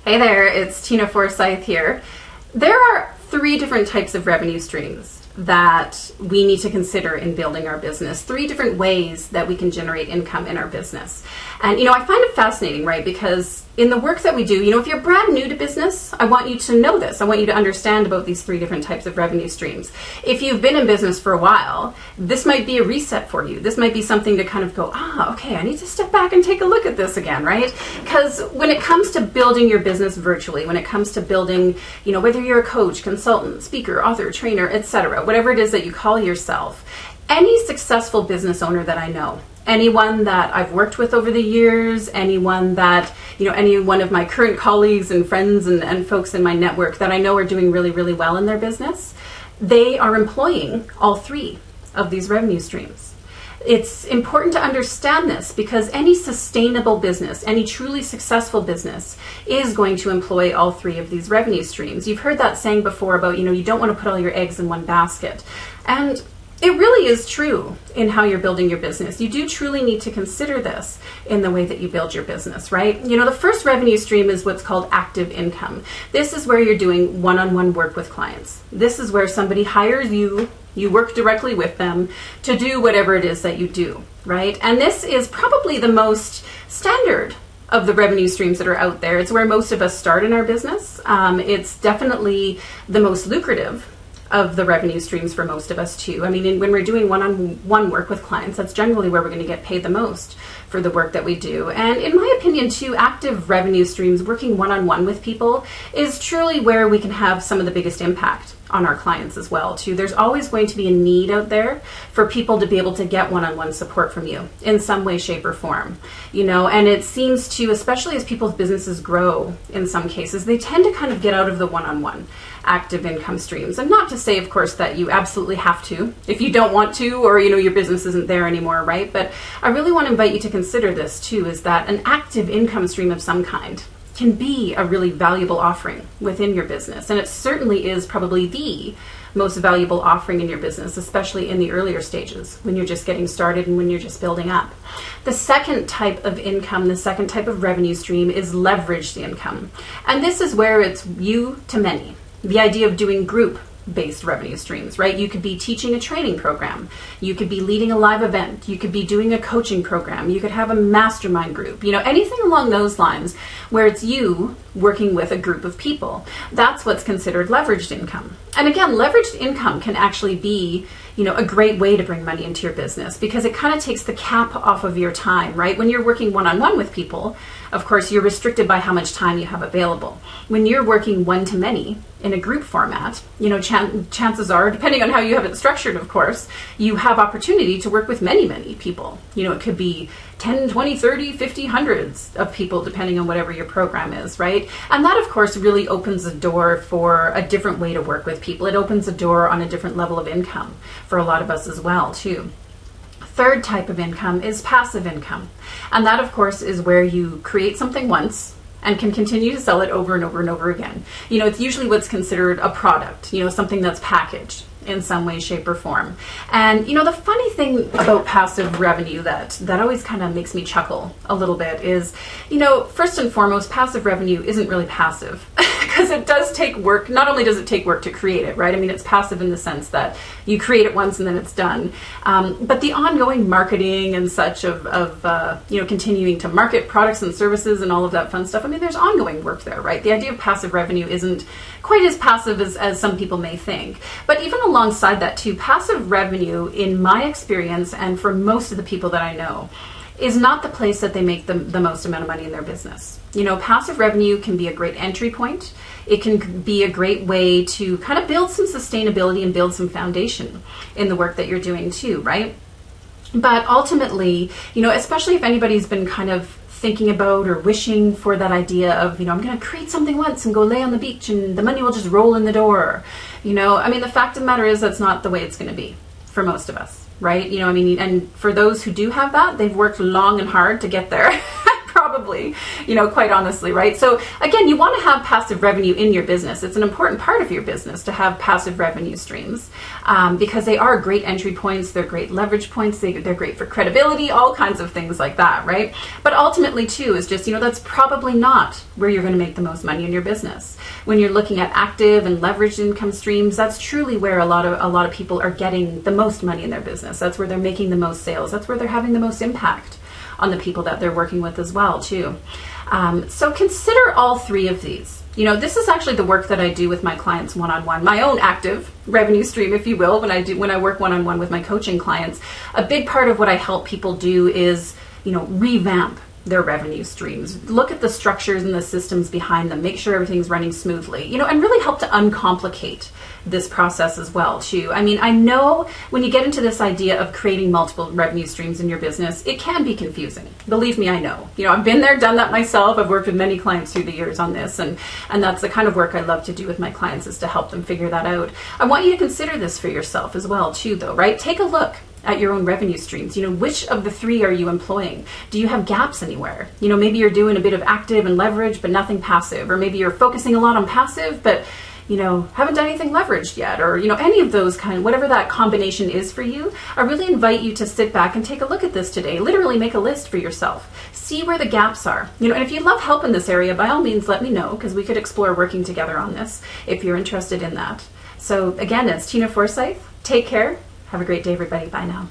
Hey there, it's Tina Forsyth here. There are three different types of revenue streams that we need to consider in building our business. Three different ways that we can generate income in our business. And I find it fascinating, right? Because in the work that we do, if you're brand new to business, I want you to know this. I want you to understand about these three different types of revenue streams. If you've been in business for a while, this might be a reset for you. This might be something to kind of go, okay, I need to step back and take a look at this again, right? Because when it comes to building your business virtually, when it comes to building, whether you're a coach, consultant, speaker, author, trainer, etc., whatever it is that you call yourself, any successful business owner that I know, anyone that I've worked with over the years, anyone that, any one of my current colleagues and friends and folks in my network that I know are doing really, really well in their business, they are employing all three of these revenue streams. It's important to understand this because any sustainable business, any truly successful business is going to employ all three of these revenue streams. You've heard that saying before about, you don't want to put all your eggs in one basket. And it really is true in how you're building your business. You do truly need to consider this in the way that you build your business, right? The first revenue stream is what's called active income. This is where you're doing one-on-one work with clients. This is where somebody hires you, you work directly with them to do whatever it is that you do, right? And this is probably the most standard of the revenue streams that are out there. It's where most of us start in our business. It's definitely the most lucrative of the revenue streams for most of us too. When we're doing one-on-one work with clients, that's generally where we're going to get paid the most for the work that we do. And in my opinion too, active revenue streams, working one-on-one with people, is truly where we can have some of the biggest impact on our clients as well too. There's always going to be a need out there for people to be able to get one-on-one support from you in some way, shape, or form. And it seems to, especially as people's businesses grow in some cases, they tend to kind of get out of the one-on-one active income streams. And not to say, of course, that you absolutely have to if you don't want to, or your business isn't there anymore, right? But I really want to invite you to consider this too, is that an active income stream of some kind can be a really valuable offering within your business. And it certainly is probably the most valuable offering in your business, especially in the earlier stages when you're just getting started and when you're just building up. The second type of income, the second type of revenue stream is leveraged income. And this is where it's you to many. The idea of doing group-based revenue streams, right? You could be teaching a training program. You could be leading a live event. You could be doing a coaching program. You could have a mastermind group. Anything along those lines where it's you working with a group of people. That's what's considered leveraged income. And again, leveraged income can actually be a great way to bring money into your business because it kind of takes the cap off of your time, right? When you're working one-on-one with people, of course, you're restricted by how much time you have available. When you're working one-to-many in a group format, chances are, depending on how you have it structured, of course, you have opportunity to work with many, many people. It could be 10, 20, 30, 50, hundreds of people, depending on whatever your program is, right? And that, of course, really opens the door for a different way to work with people. It opens a door on a different level of income for a lot of us as well, too. Third type of income is passive income. And that, of course, is where you create something once and can continue to sell it over and over and over again. It's usually what's considered a product, something that's packaged in some way, shape, or form. And the funny thing about passive revenue that always kind of makes me chuckle a little bit is, first and foremost, passive revenue isn't really passive because it does take work. Not only does it take work to create it, right? It's passive in the sense that you create it once and then it's done. But the ongoing marketing and such of continuing to market products and services and all of that fun stuff, there's ongoing work there, right? The idea of passive revenue isn't quite as passive as some people may think. But even alongside that too, passive revenue, in my experience and for most of the people that I know, is not the place that they make the most amount of money in their business. Passive revenue can be a great entry point. It can be a great way to kind of build some sustainability and build some foundation in the work that you're doing too, right? But ultimately, especially if anybody's been kind of thinking about or wishing for that idea of, I'm going to create something once and go lay on the beach and the money will just roll in the door. The fact of the matter is that's not the way it's going to be for most of us, right? And for those who do have that, they've worked long and hard to get there. probably, quite honestly, right? So again, you want to have passive revenue in your business. It's an important part of your business to have passive revenue streams because they are great entry points. They're great leverage points. They're great for credibility, all kinds of things like that, right? But ultimately too is just, that's probably not where you're going to make the most money in your business. When you're looking at active and leveraged income streams, that's truly where a lot of people are getting the most money in their business. That's where they're making the most sales. That's where they're having the most impact on the people that they're working with as well too. So consider all three of these. This is actually the work that I do with my clients one-on-one, my own active revenue stream, if you will, when I work one-on-one with my coaching clients. A big part of what I help people do is, revamp their revenue streams. Look at the structures and the systems behind them. Make sure everything's running smoothly, and really help to uncomplicate this process as well too. I mean, I know when you get into this idea of creating multiple revenue streams in your business, it can be confusing. Believe me, I know. I've been there, done that myself. I've worked with many clients through the years on this, and that's the kind of work I love to do with my clients, is to help them figure that out. I want you to consider this for yourself as well too, though, right? Take a look at your own revenue streams. Which of the three are you employing? Do you have gaps anywhere? Maybe you're doing a bit of active and leverage, but nothing passive, or maybe you're focusing a lot on passive, but haven't done anything leveraged yet, or, any of those whatever that combination is for you. I really invite you to sit back and take a look at this today. Literally make a list for yourself. See where the gaps are. And if you love help in this area, by all means, let me know, because we could explore working together on this if you're interested in that. So again, it's Tina Forsyth. Take care. Have a great day, everybody. Bye now.